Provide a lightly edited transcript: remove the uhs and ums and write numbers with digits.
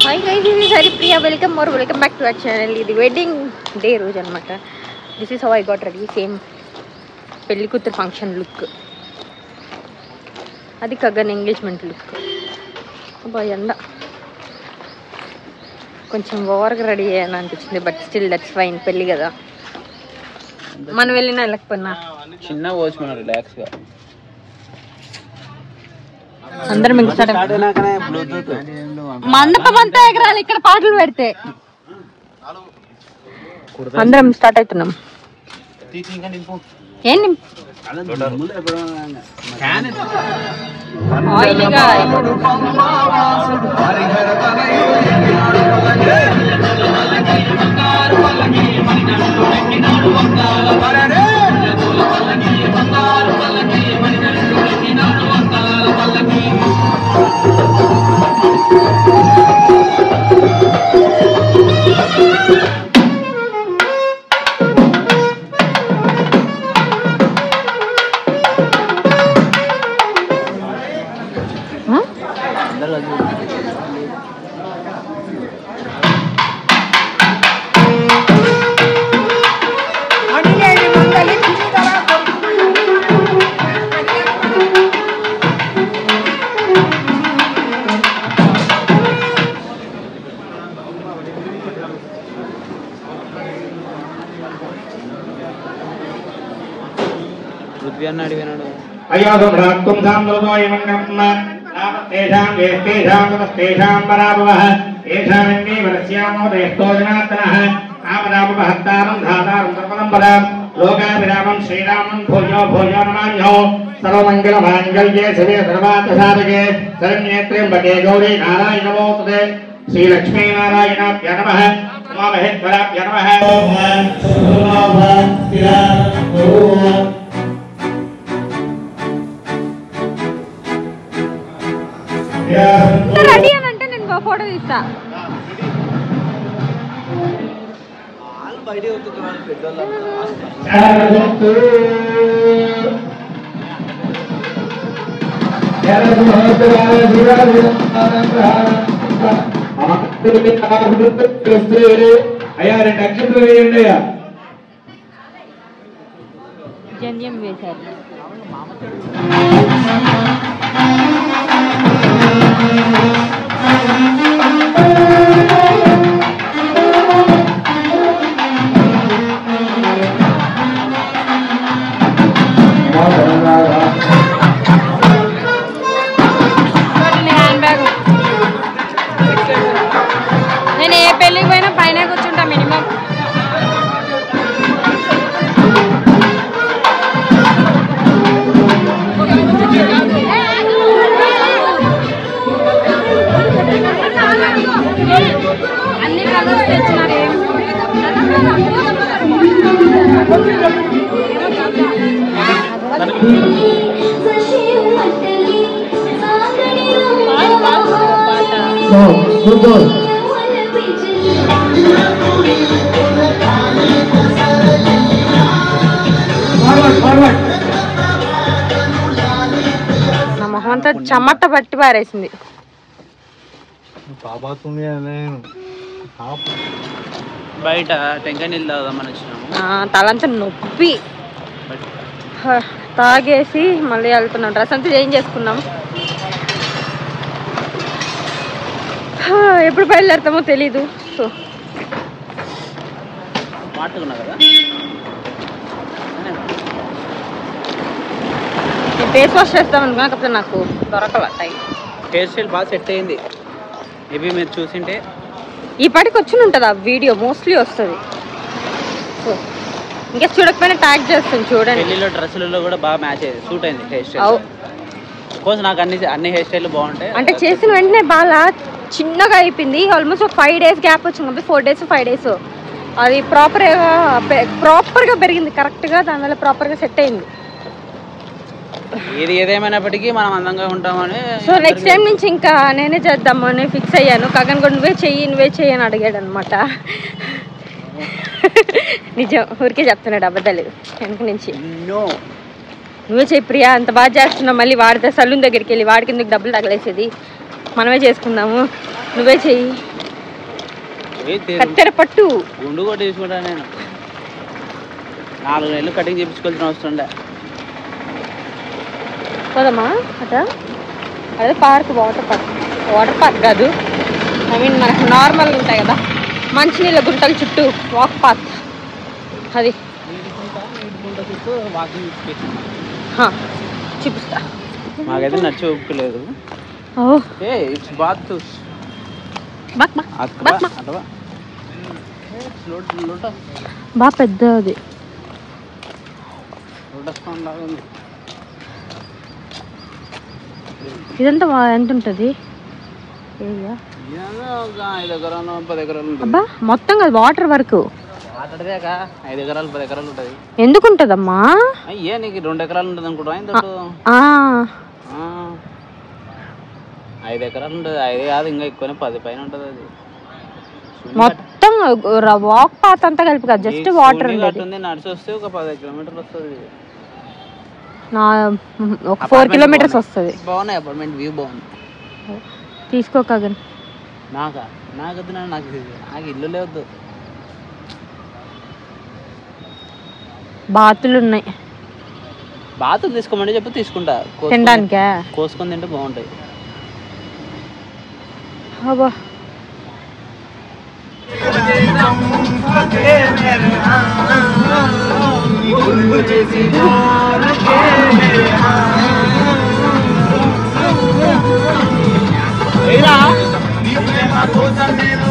Hi guys, this is Haripriya. Welcome back to our channel. ఇది wedding day రోజు అనమాట. This is how I got ready. Same పెళ్లి కూతురు function look, అది కగన్ engagement look. అబ్బా ఎండ కొంచెం ఓవర్గా రెడీ అయ్యాను అనిపించింది, బట్ స్టిల్ దట్స్ ఫైన్. పెళ్ళి కదా, మనం వెళ్ళినా వెళ్ళకపోయినా చిన్న పోవచ్చు మనం రిలాక్స్ గా. అందరం మండపం అంతా ఎగరాలి ఇక్కడ పాటలు పెడితే. అందరం స్టార్ట్ అవుతున్నాం. ఏం ఆయిల్గా లోకాభిరామం శ్రీరామం భోజో భోజో నమామ్యో సర్వమంగళ మాంగళ్యే శివే సర్వార్థసాధకే శరణ్యేత్ర్యంబకే గౌరీ నారాయణ నమోస్తుతే శ్రీలక్ష్మీ నారాయణాభ్య నమః ఉమామహేశ్వరాభ్య నమః. రెడీ అని అంటే నేను ఫోటో తీస్తా. అయ్యా 2 అక్షంతలు వేయండి. అయ్యా జన్యం వేశారు. నేను ఏ పెళ్ళికి పోయినా పైన కూర్చుంటా మినిమం. అన్ని కలర్స్ తెచ్చినారు. నా మొహం అంతా చెమట పట్టి పారేసింది. బయట టెంకాయ నీళ్ళు తాగుదామని వచ్చినాము. తలంతా నొప్పి తాగేసి మళ్ళీ వెళ్తున్నాం. డ్రెస్ అంతా చేంజ్ చేసుకున్నాం. ఎప్పుడు బయలుదేరుతామో తెలీదు. సో నేను ఫేస్ వాష్ చేస్తాం అనుకున్నా, కాకపోతే నాకు దొరకల టైం. హెయిర్ స్టైల్ బాగా సెట్ అయింది. మేబీ మీరు చూసింటే ఈ పాటికి వచ్చి ఉంటుంది ఆ వీడియో, మోస్ట్లీ వస్తుంది. సో ఇంకా చూడకపోయినా ట్యాగ్ చేస్తాను చూడండి. పెళ్లిలో డ్రెస్సులలో కూడా బాగా మ్యాచ్ అయ్యింది, సూట్ అయింది హెయిర్ స్టైల్. కోర్స్ నాకు అన్ని హెయిర్ స్టైల్ బాగుంటాయి. అంటే చేసిన వెంటనే బాగా చిన్నగా అయిపోయింది. ఆల్మోస్ట్ ఒక 5 days గ్యాప్ వచ్చింది కాబట్టి 4 days 5 days అది ప్రాపర్గా పెరిగింది కరెక్ట్గా. దానివల్ల ప్రాపర్గా సెట్ అయింది. ఏదేమైనప్పటికీ మనం అందంగా ఉంటామని. సో నెక్స్ట్ టైం నుంచి ఇంకా నేనే చేద్దామని ఫిక్స్ అయ్యాను. కగన్ కూడా నువ్వే చెయ్యి అని అడిగాడు అనమాట. నిజం, ఊరికే చెప్తున్నాడు, అబద్ధాలు వెనక నుంచి. నువ్వే చెయ్యి ప్రియా, అంత బాగా చేస్తున్నావు. మళ్ళీ వాడితే సలూన్ దగ్గరికి వెళ్ళి వాడికి ఎందుకు డబ్బులు తగలేసేది. మనమే చేసుకుందాము. నువ్వే చెయ్యి. కత్తెర పట్టు. గుండు కూడా తీసుకుంటా నేను. 4 నెలలు కటింగ్ చేయించుకోవాల్సిన అవసరం ఉండే. పోదమ్మా అట. అదే పార్క్, వాటర్ పార్క్ కాదు, ఐ మీన్ మనకు నార్మల్గా ఉంటాయి కదా మంచినీళ్ళ గుంటల చుట్టూ వాక్ పాత్. అది చూపిస్తా. మాకైతే నచ్చి ఒప్పుకోలేదు. ఇట్స్ బాత్ బాగా పెద్దది. ఇదంతా ఎంత ఉంటుంది? అబ్బా మొత్తం కదా వాటర్ వరకు. 5 ఎకరాలు 10 ఎకరాలు ఉంటుంది. ఎందుకు ఉంటుందమ్మా? అయ్యే నీకు 2 ఎకరాలు ఉంటుంది అనుకుంటా. 5 ఎకరాలు ఉంటుంది. 5 కాదు ఇంకా ఎక్కువనే, 10 పైన ఉంటుంది. అది మొత్తం వాక్ పాత్ అంతా కలిపి కాదు, జస్ట్ వాటర్ ఉంటుంది. నడిచి వస్తే ఒక 10 కిలోమీటర్లు వస్తుంది. ఒక 4 కిలోమీటర్స్ వస్తుంది. బాగున్నాయి అపార్ట్మెంట్, వ్యూ బాగుంది. తీసుకోకగన్ నాకొద్దు, నాకు ఇల్లు లేవద్దు. బాతులు ఉన్నాయి. బాతులు తీసుకోమంటే చెప్పి తీసుకుంటా. తినడానికా? కోసుకొని తింటే బాగుంటాయి. అబ్బా కోసం నేను